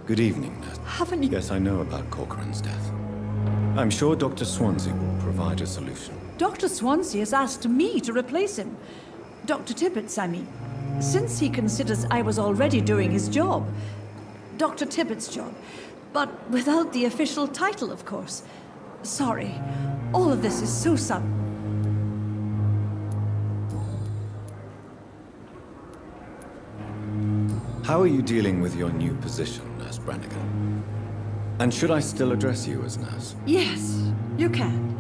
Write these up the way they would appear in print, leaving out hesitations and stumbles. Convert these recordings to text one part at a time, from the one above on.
Good evening, nurse. Haven't you... Yes, I know about Corcoran's death. I'm sure Dr. Swansea will provide a solution. Dr. Swansea has asked me to replace him. Dr. Tippett's, I mean. Since he considers I was already doing his job. Dr. Tippett's job. But without the official title, of course. Sorry. All of this is so sudden. How are you dealing with your new position, Nurse Brannigan? And should I still address you as nurse? Yes, you can.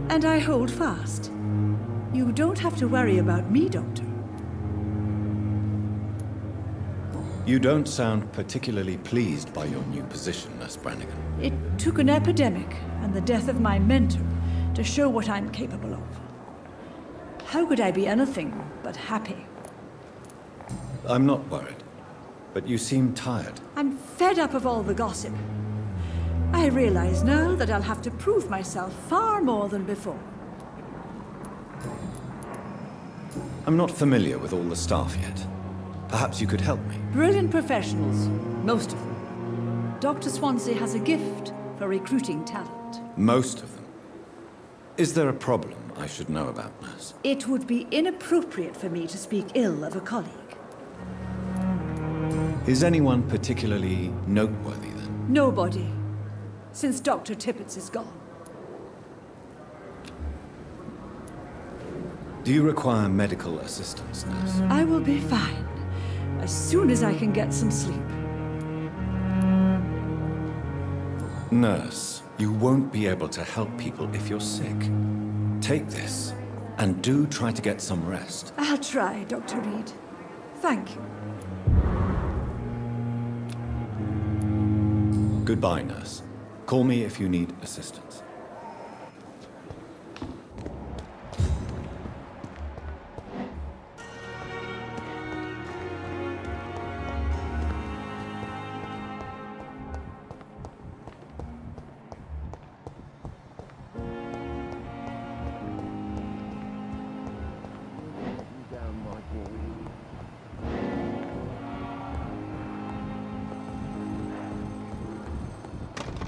And I hold fast. You don't have to worry about me, Doctor. You don't sound particularly pleased by your new position, Nurse Brannigan. It took an epidemic and the death of my mentor to show what I'm capable of. How could I be anything but happy? I'm not worried, but you seem tired. I'm fed up of all the gossip. I realize now that I'll have to prove myself far more than before. I'm not familiar with all the staff yet. Perhaps you could help me. Brilliant professionals, most of them. Dr. Swansea has a gift for recruiting talent. Most of them. Is there a problem I should know about, nurse? It would be inappropriate for me to speak ill of a colleague. Is anyone particularly noteworthy then? Nobody, since Dr. Tippett's is gone. Do you require medical assistance, nurse? I will be fine, as soon as I can get some sleep. Nurse, you won't be able to help people if you're sick. Take this, and do try to get some rest. I'll try, Dr. Reed. Thank you. Goodbye, nurse. Call me if you need assistance.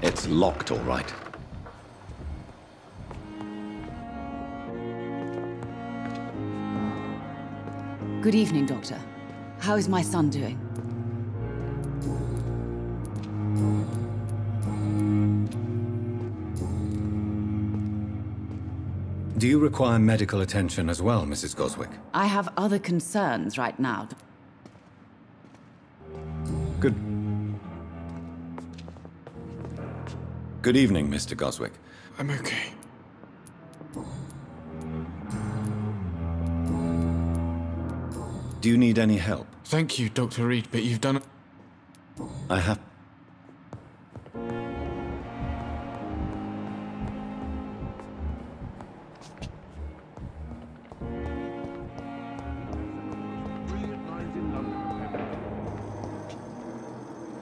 It's locked, all right. Good evening, Doctor. How is my son doing? Do you require medical attention as well, Mrs. Goswick? I have other concerns right now. Good evening, Mr. Goswick. I'm okay. Do you need any help? Thank you, Dr. Reed, but you've done... I have...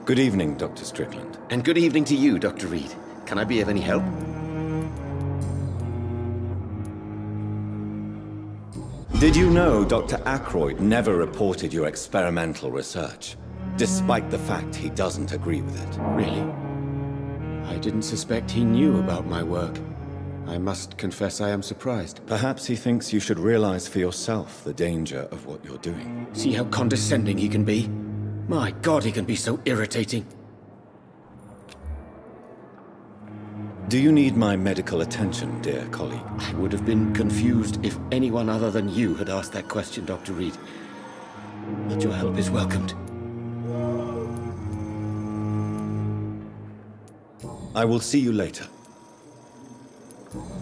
Good evening, Dr. Strickland. And good evening to you, Dr. Reed. Can I be of any help? Did you know Dr. Ackroyd never reported your experimental research, despite the fact he doesn't agree with it? Really? I didn't suspect he knew about my work. I must confess I am surprised. Perhaps he thinks you should realize for yourself the danger of what you're doing. See how condescending he can be? My God, he can be so irritating. Do you need my medical attention, dear colleague? I would have been confused if anyone other than you had asked that question, Dr. Reed. But your help is welcomed. I will see you later.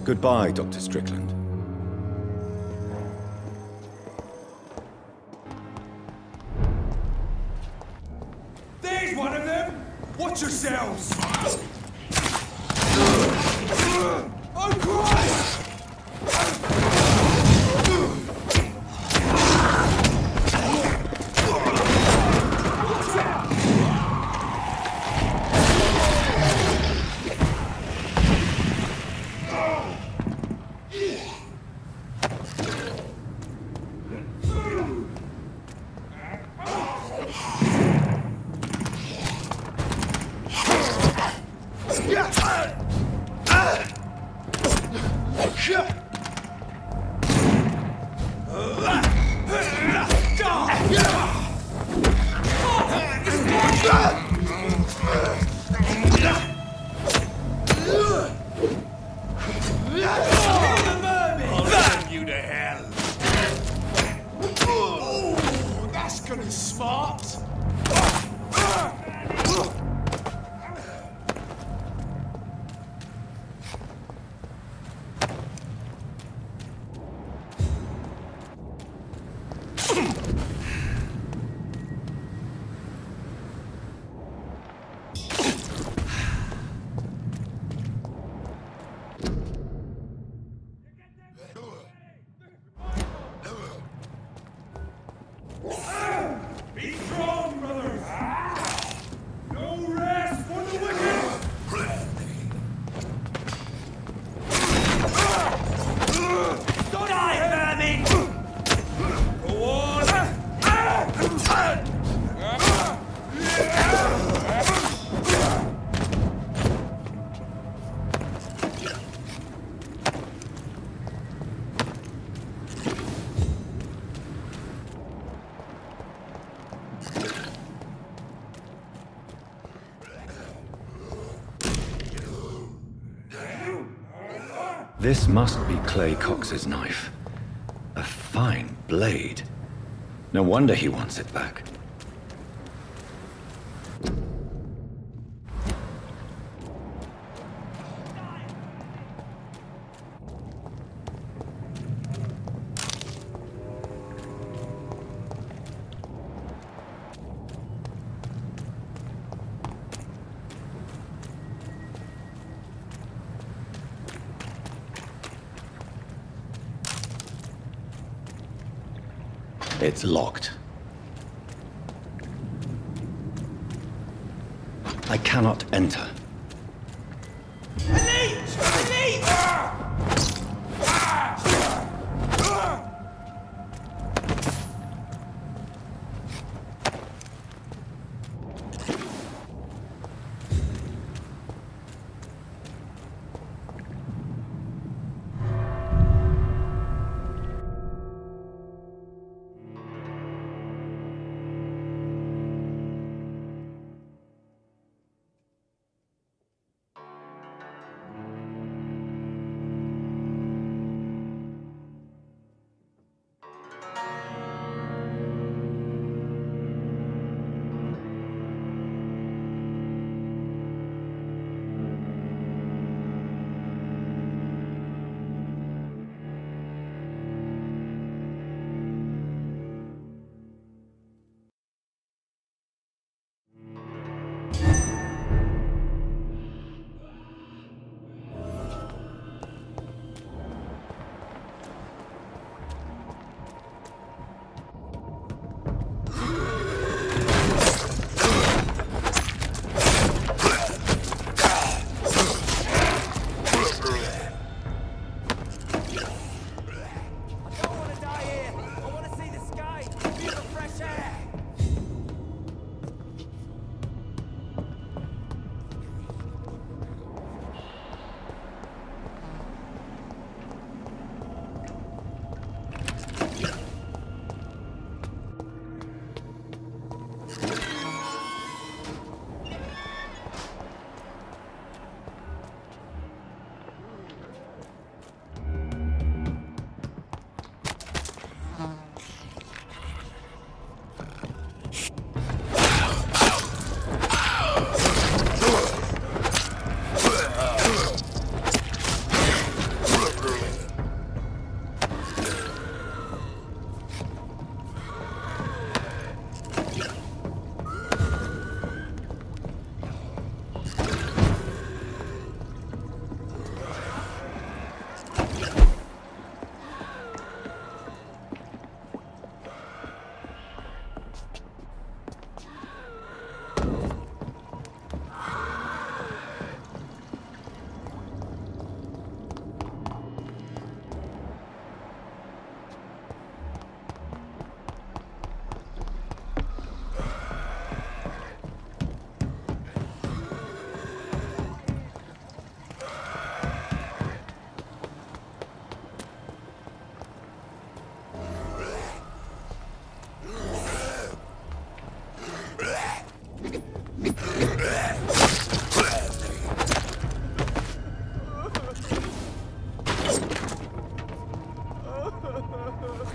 Goodbye, Dr. Strickland. There's one of them! Watch yourselves! Oh, Christ! You to hell. That's gonna be smart. Be strong, brothers! No rest for the wicked! Don't die, vermin! Go on! This must be Clay Cox's knife. A fine blade. No wonder he wants it back. It's locked. I cannot enter. Elite! Elite!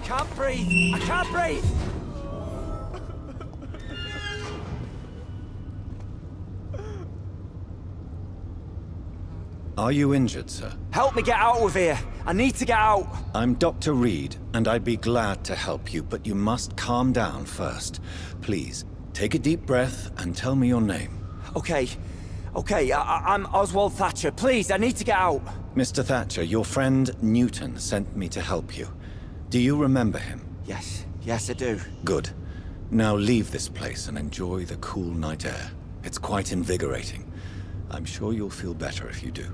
Can't breathe! I can't breathe! Are you injured, sir? Help me get out of here! I need to get out! I'm Dr. Reed, and I'd be glad to help you, but you must calm down first. Please, take a deep breath and tell me your name. Okay. I'm Oswald Thatcher. Please, I need to get out. Mr. Thatcher, your friend Newton sent me to help you. Do you remember him? Yes, I do. Good. Now leave this place and enjoy the cool night air. It's quite invigorating. I'm sure you'll feel better if you do.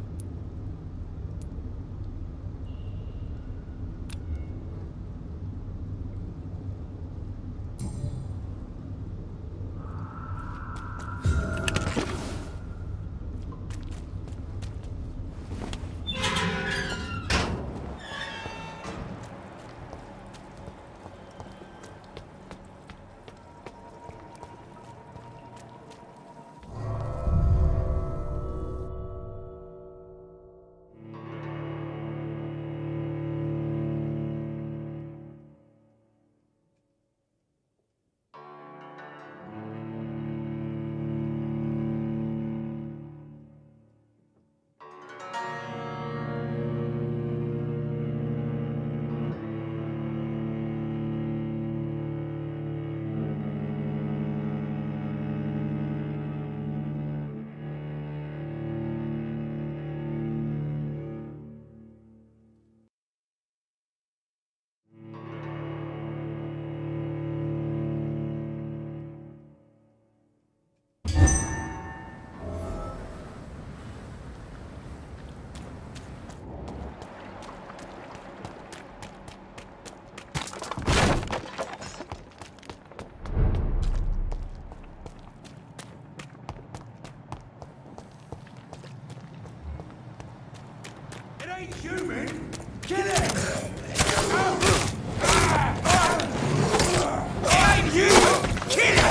ain't human! Kill it! It ain't human! Kill it!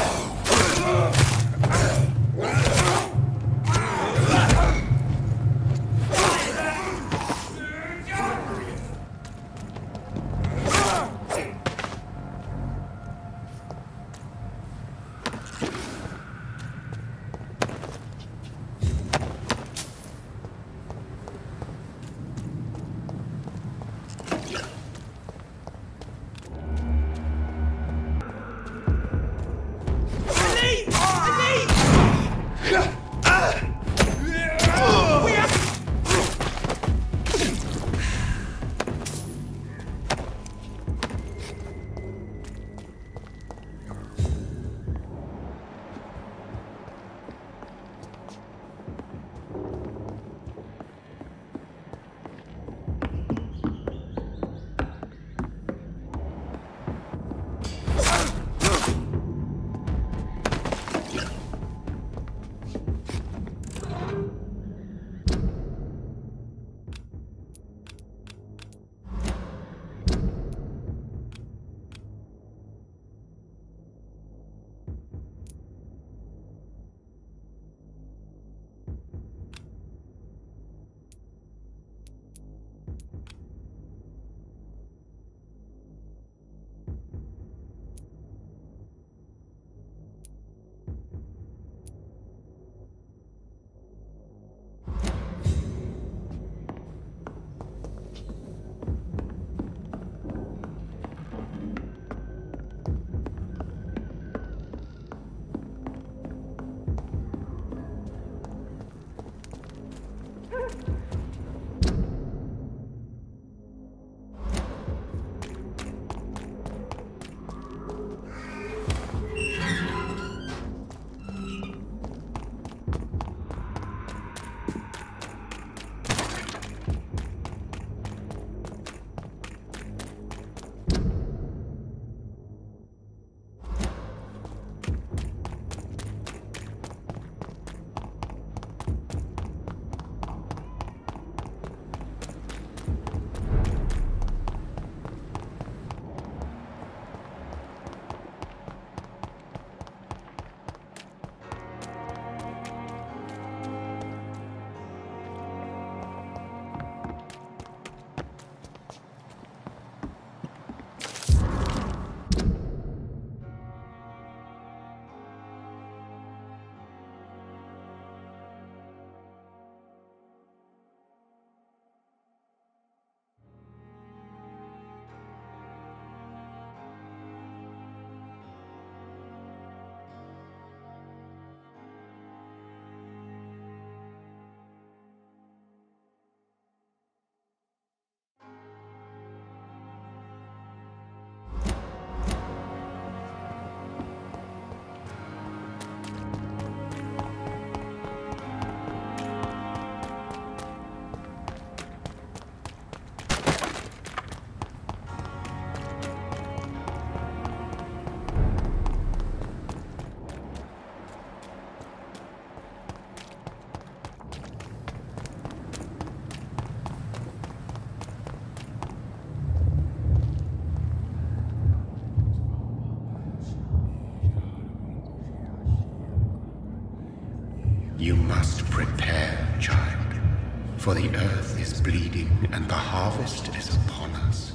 For the earth is bleeding and the harvest is upon us.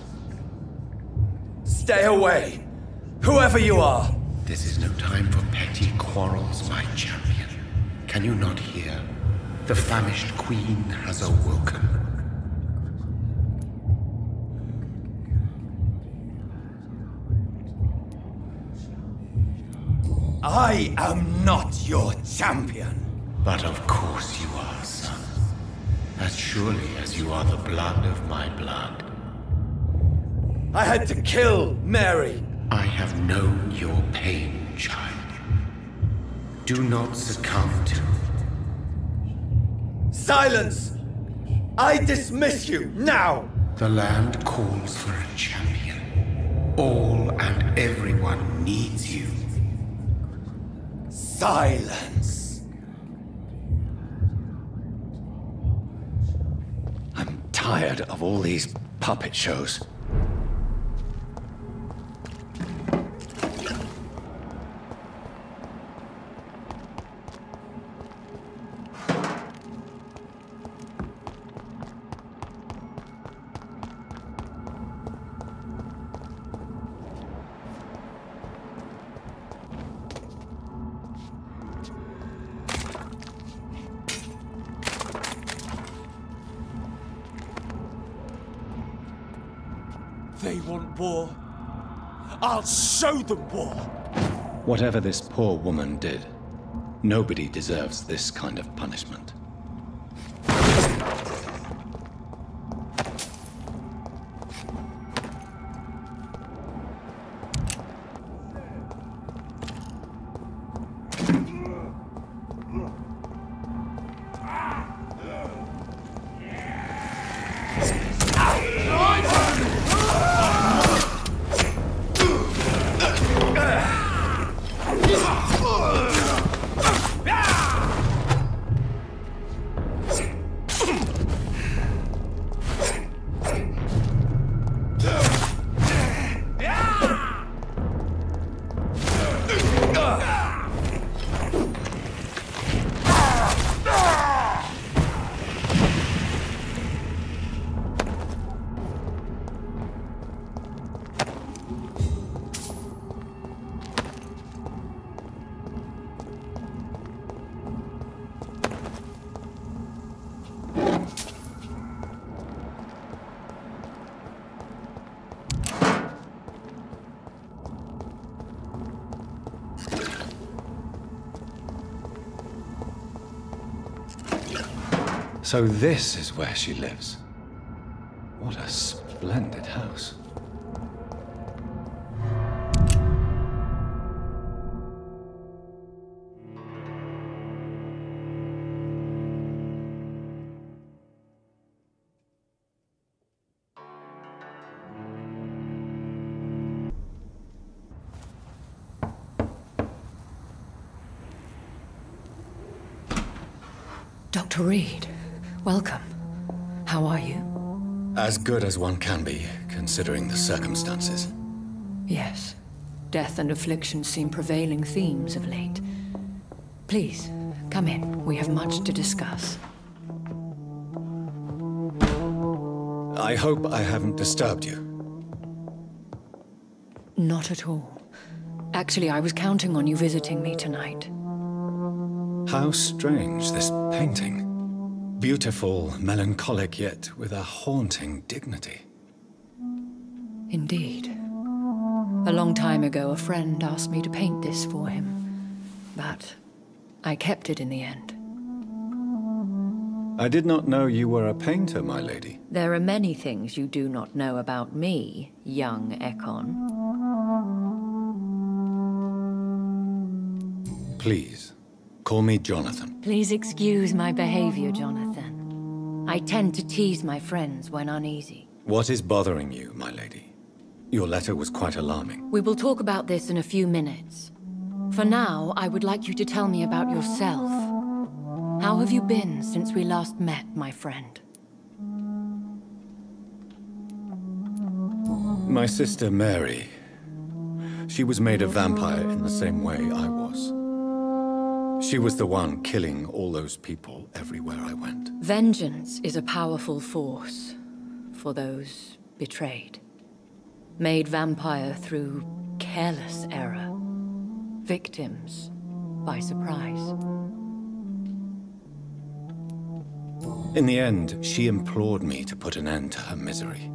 Stay away! Whoever you are! This is no time for petty quarrels, my champion. Can you not hear? The famished queen has awoken. I am not your champion. But of course you are, son. As surely as you are the blood of my blood. I had to kill Mary. I have known your pain, child. Do not succumb to... Silence! I dismiss you, now! The land calls for a champion. All and everyone needs you. Silence! I'm tired of all these puppet shows. They want war. I'll show them war. Whatever this poor woman did, nobody deserves this kind of punishment. So this is where she lives. What a splendid house. Dr. Reed, welcome. How are you? As good as one can be, considering the circumstances. Yes. Death and affliction seem prevailing themes of late. Please, come in. We have much to discuss. I hope I haven't disturbed you. Not at all. Actually, I was counting on you visiting me tonight. How strange, this painting. Beautiful, melancholic, yet with a haunting dignity. Indeed. A long time ago, a friend asked me to paint this for him, but I kept it in the end. I did not know you were a painter, my lady. There are many things you do not know about me, young Ekon. Please, call me Jonathan. Please excuse my behavior, Jonathan. I tend to tease my friends when uneasy. What is bothering you, my lady? Your letter was quite alarming. We will talk about this in a few minutes. For now, I would like you to tell me about yourself. How have you been since we last met, my friend? My sister Mary. She was made a vampire in the same way I was. She was the one killing all those people everywhere I went. Vengeance is a powerful force for those betrayed. Made vampire through careless error. Victims by surprise. In the end, she implored me to put an end to her misery.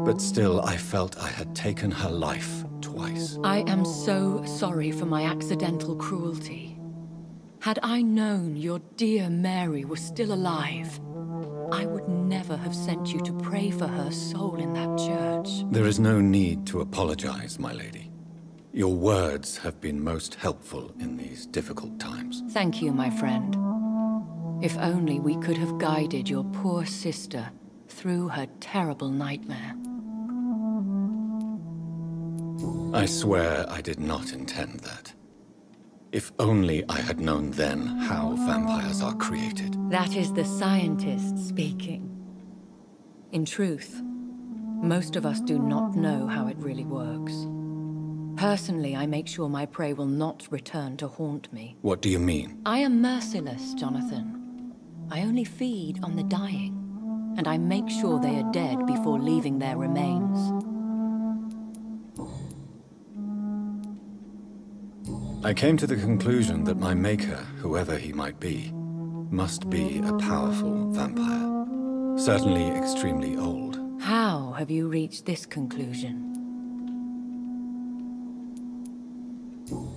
But still, I felt I had taken her life twice. I am so sorry for my accidental cruelty. Had I known your dear Mary was still alive, I would never have sent you to pray for her soul in that church. There is no need to apologize, my lady. Your words have been most helpful in these difficult times. Thank you, my friend. If only we could have guided your poor sister through her terrible nightmare. I swear I did not intend that. If only I had known then how vampires are created. That is the scientist speaking. In truth, most of us do not know how it really works. Personally, I make sure my prey will not return to haunt me. What do you mean? I am merciless, Jonathan. I only feed on the dying, and I make sure they are dead before leaving their remains. I came to the conclusion that my maker, whoever he might be, must be a powerful vampire. Certainly extremely old. How have you reached this conclusion?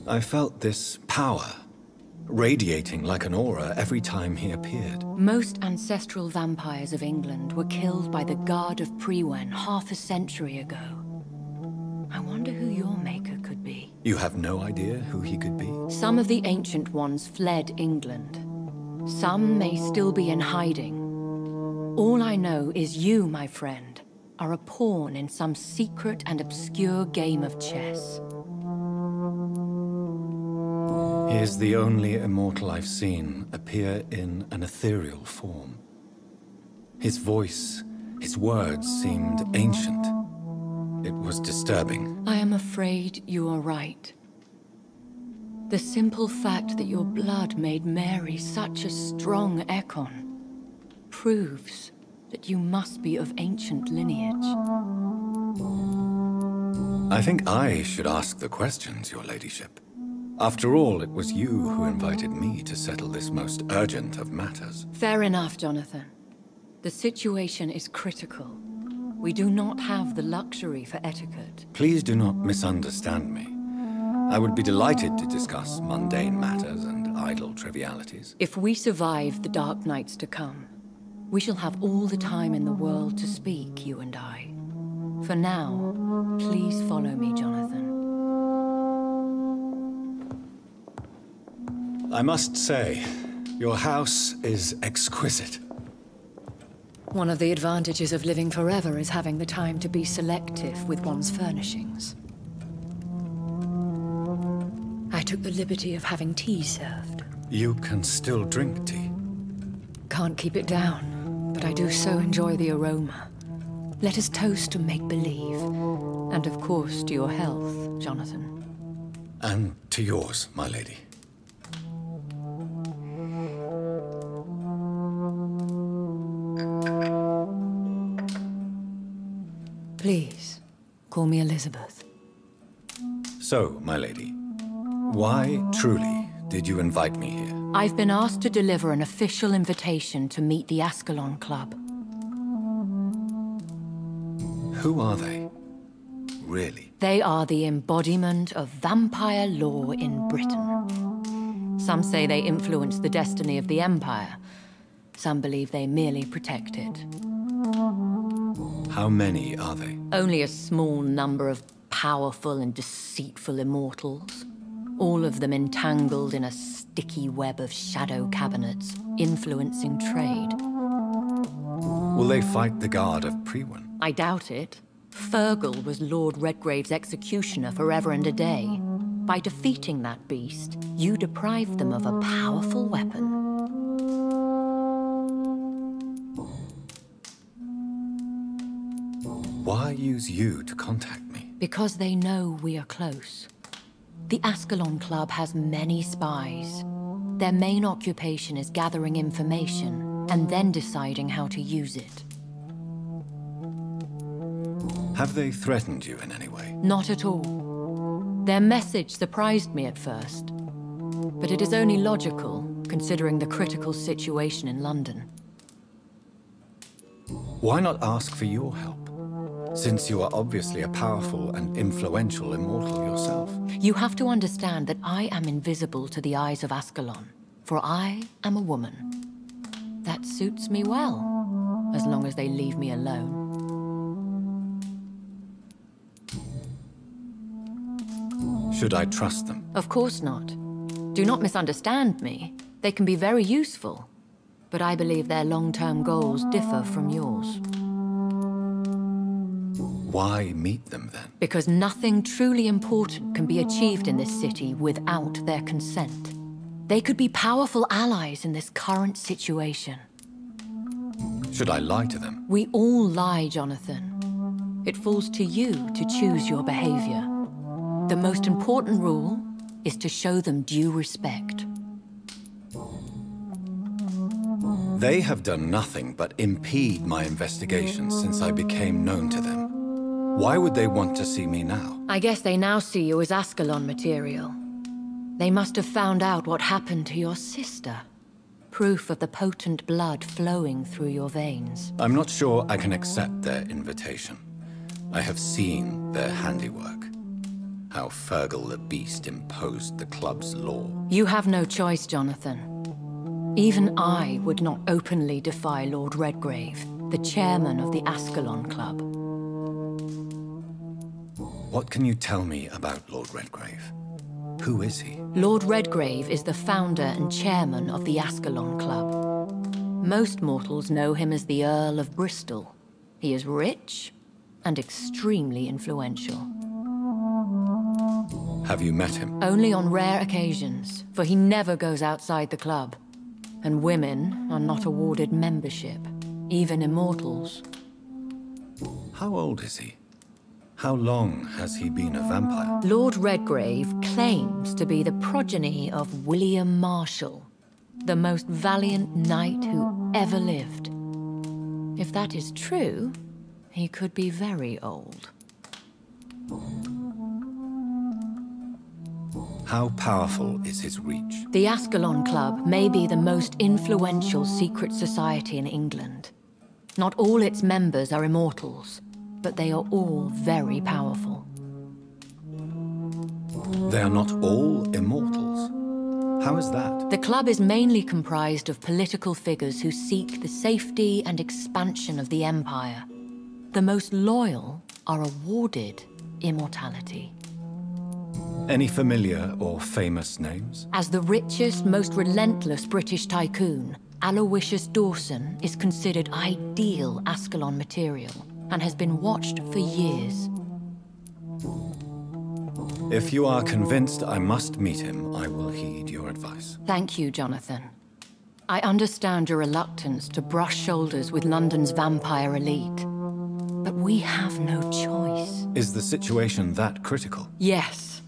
I felt this power, radiating like an aura every time he appeared. Most ancestral vampires of England were killed by the Guard of Priwen half a century ago. I wonder who your maker could be. You have no idea who he could be? Some of the ancient ones fled England. Some may still be in hiding. All I know is you, my friend, are a pawn in some secret and obscure game of chess. He is the only immortal I've seen appear in an ethereal form. His voice, his words seemed ancient. It was disturbing. I am afraid you are right. The simple fact that your blood made Mary such a strong Ekon proves that you must be of ancient lineage. I think I should ask the questions, your ladyship. After all, it was you who invited me to settle this most urgent of matters. Fair enough, Jonathan. The situation is critical. We do not have the luxury for etiquette. Please do not misunderstand me. I would be delighted to discuss mundane matters and idle trivialities. If we survive the dark nights to come, we shall have all the time in the world to speak, you and I. For now, please follow me, Jonathan. I must say, your house is exquisite. One of the advantages of living forever is having the time to be selective with one's furnishings. I took the liberty of having tea served. You can still drink tea. Can't keep it down, but I do so enjoy the aroma. Let us toast to make-believe. And of course to your health, Jonathan. And to yours, my lady. Please, call me Elizabeth. So, my lady, why, truly, did you invite me here? I've been asked to deliver an official invitation to meet the Ascalon Club. Who are they? Really? They are the embodiment of vampire law in Britain. Some say they influence the destiny of the Empire. Some believe they merely protect it. How many are they? Only a small number of powerful and deceitful immortals. All of them entangled in a sticky web of shadow cabinets, influencing trade. Will they fight the Guard of Priwen? I doubt it. Fergal was Lord Redgrave's executioner forever and a day. By defeating that beast, you deprived them of a powerful weapon. Why use you to contact me? Because they know we are close. The Ascalon Club has many spies. their main occupation is gathering information and then deciding how to use it. Have they threatened you in any way? Not at all. Their message surprised me at first, but it is only logical, considering the critical situation in London. Why not ask for your help? Since you are obviously a powerful and influential immortal yourself. You have to understand that I am invisible to the eyes of Ascalon, for I am a woman. That suits me well, as long as they leave me alone. Should I trust them? Of course not. Do not misunderstand me. They can be very useful, but I believe their long-term goals differ from yours. Why meet them then? Because nothing truly important can be achieved in this city without their consent. They could be powerful allies in this current situation. Should I lie to them? We all lie, Jonathan. It falls to you to choose your behavior. The most important rule is to show them due respect. They have done nothing but impede my investigation since I became known to them. Why would they want to see me now? I guess they now see you as Ascalon material. They must have found out what happened to your sister. Proof of the potent blood flowing through your veins. I'm not sure I can accept their invitation. I have seen their handiwork. How Fergal the Beast imposed the club's law. You have no choice, Jonathan. Even I would not openly defy Lord Redgrave, the chairman of the Ascalon Club. What can you tell me about Lord Redgrave? Who is he? Lord Redgrave is the founder and chairman of the Ascalon Club. Most mortals know him as the Earl of Bristol. He is rich and extremely influential. Have you met him? Only on rare occasions, for he never goes outside the club. And women are not awarded membership, even immortals. How old is he? How long has he been a vampire? Lord Redgrave claims to be the progeny of William Marshall, the most valiant knight who ever lived. If that is true, he could be very old. How powerful is his reach? The Ascalon Club may be the most influential secret society in England. Not all its members are immortals, but they are all very powerful. They are not all immortals. How is that? The club is mainly comprised of political figures who seek the safety and expansion of the Empire. The most loyal are awarded immortality. Any familiar or famous names? As the richest, most relentless British tycoon, Aloysius Dawson is considered ideal Ascalon material and has been watched for years. If you are convinced I must meet him, I will heed your advice. Thank you, Jonathan. I understand your reluctance to brush shoulders with London's vampire elite, but we have no choice. Is the situation that critical? Yes.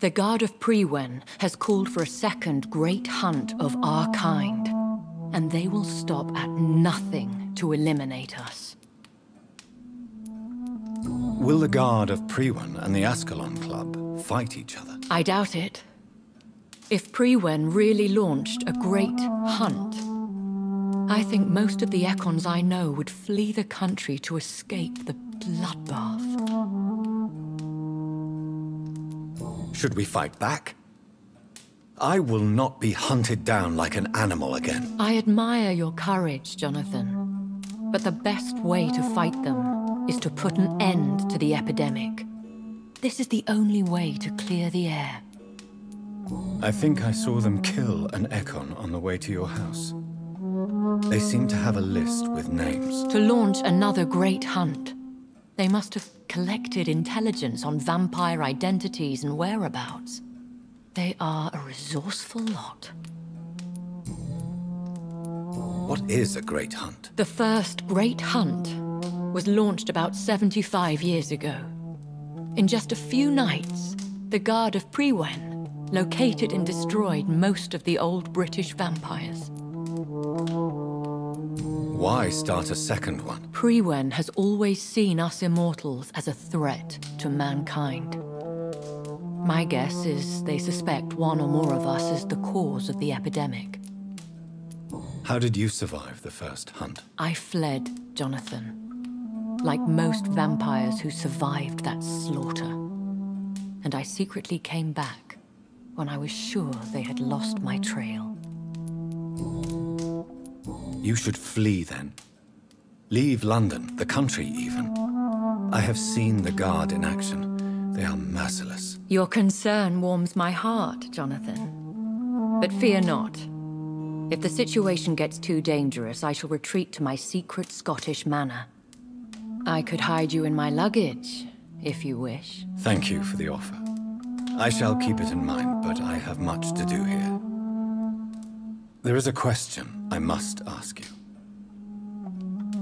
The Guard of Prewen has called for a second great hunt of our kind, and they will stop at nothing to eliminate us. Will the Guard of Prewen and the Ascalon Club fight each other? I doubt it. If Prewen really launched a great hunt, I think most of the Econs I know would flee the country to escape the bloodbath. Should we fight back? I will not be hunted down like an animal again. I admire your courage, Jonathan. But the best way to fight them is to put an end to the epidemic. This is the only way to clear the air. I think I saw them kill an Econ on the way to your house. They seem to have a list with names. To launch another great hunt, they must have collected intelligence on vampire identities and whereabouts. They are a resourceful lot. What is a great hunt? The first great hunt was launched about 75 years ago. In just a few nights, the Guard of Prewen located and destroyed most of the old British vampires. Why start a second one? Priwen has always seen us immortals as a threat to mankind. My guess is they suspect one or more of us is the cause of the epidemic. How did you survive the first hunt? I fled, Jonathan. Like most vampires who survived that slaughter. And I secretly came back when I was sure they had lost my trail. You should flee then. Leave London, the country even. I have seen the Guard in action. They are merciless. Your concern warms my heart, Jonathan. But fear not. If the situation gets too dangerous, I shall retreat to my secret Scottish manor. I could hide you in my luggage, if you wish. Thank you for the offer. I shall keep it in mind, but I have much to do here. There is a question I must ask you.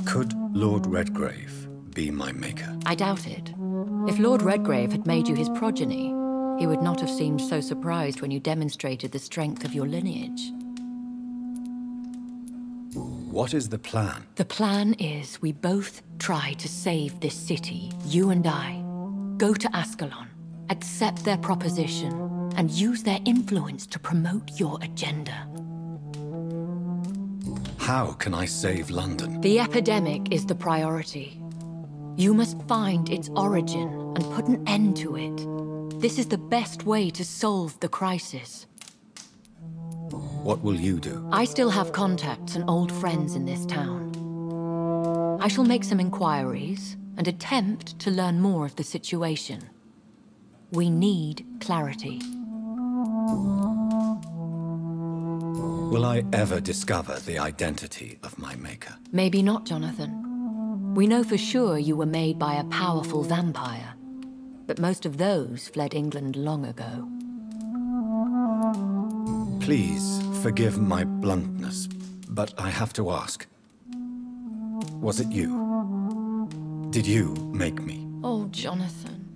Could Lord Redgrave be my maker? I doubt it. If Lord Redgrave had made you his progeny, he would not have seemed so surprised when you demonstrated the strength of your lineage. What is the plan? The plan is we both try to save this city, you and I. Go to Ascalon, accept their proposition, and use their influence to promote your agenda. How can I save London? The epidemic is the priority. You must find its origin and put an end to it. This is the best way to solve the crisis. What will you do? I still have contacts and old friends in this town. I shall make some inquiries and attempt to learn more of the situation. We need clarity. Will I ever discover the identity of my maker? Maybe not, Jonathan. We know for sure you were made by a powerful vampire, but most of those fled England long ago. Please forgive my bluntness, but I have to ask. Was it you? Did you make me? Oh, Jonathan.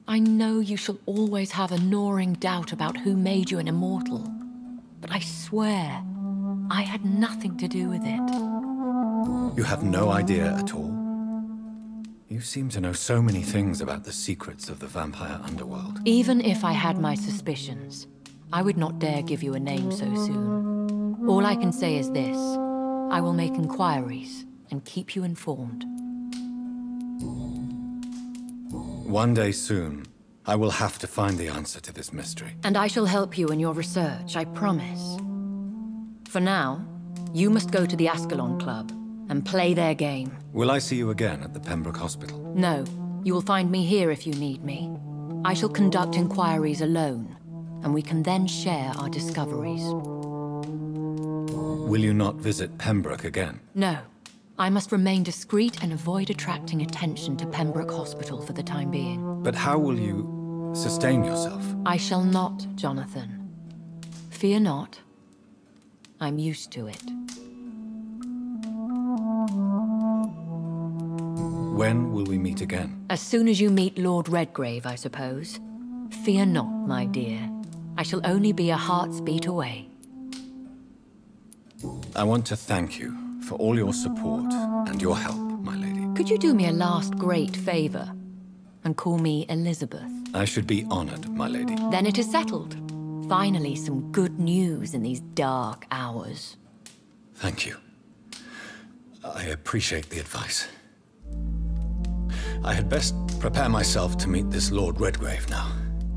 I know you shall always have a gnawing doubt about who made you an immortal. But I swear, I had nothing to do with it. You have no idea at all? You seem to know so many things about the secrets of the vampire underworld. Even if I had my suspicions, I would not dare give you a name so soon. All I can say is this. I will make inquiries and keep you informed. One day soon, I will have to find the answer to this mystery. And I shall help you in your research, I promise. For now, you must go to the Ascalon Club and play their game. Will I see you again at the Pembroke Hospital? No, you will find me here if you need me. I shall conduct inquiries alone, and we can then share our discoveries. Will you not visit Pembroke again? No. I must remain discreet and avoid attracting attention to Pembroke Hospital for the time being. But how will you sustain yourself? I shall not, Jonathan. Fear not. I'm used to it. When will we meet again? As soon as you meet Lord Redgrave, I suppose. Fear not, my dear. I shall only be a heart's beat away. I want to thank you for all your support and your help, my lady. Could you do me a last great favor and call me Elizabeth? I should be honored, my lady. Then it is settled. Finally, some good news in these dark hours. Thank you. I appreciate the advice. I had best prepare myself to meet this Lord Redgrave now.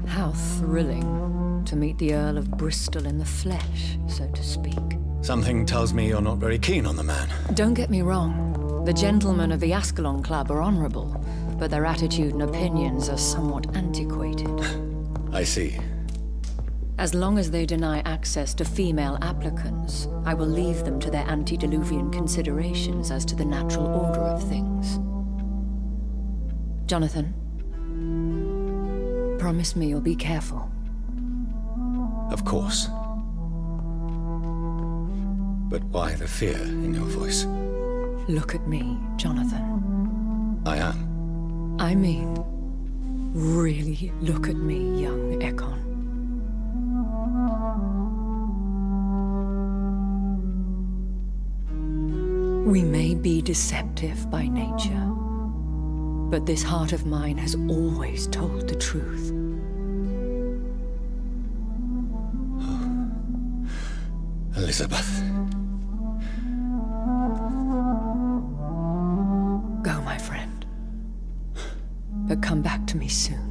How thrilling to meet the Earl of Bristol in the flesh, so to speak. Something tells me you're not very keen on the man. Don't get me wrong. The gentlemen of the Ascalon Club are honorable, but their attitude and opinions are somewhat antiquated. I see. As long as they deny access to female applicants, I will leave them to their antediluvian considerations as to the natural order of things. Jonathan, promise me you'll be careful. Of course. But why the fear in your voice? Look at me, Jonathan. I am. I mean, really look at me, young Ekon. We may be deceptive by nature, but this heart of mine has always told the truth. Elizabeth. Go, my friend. But come back to me soon.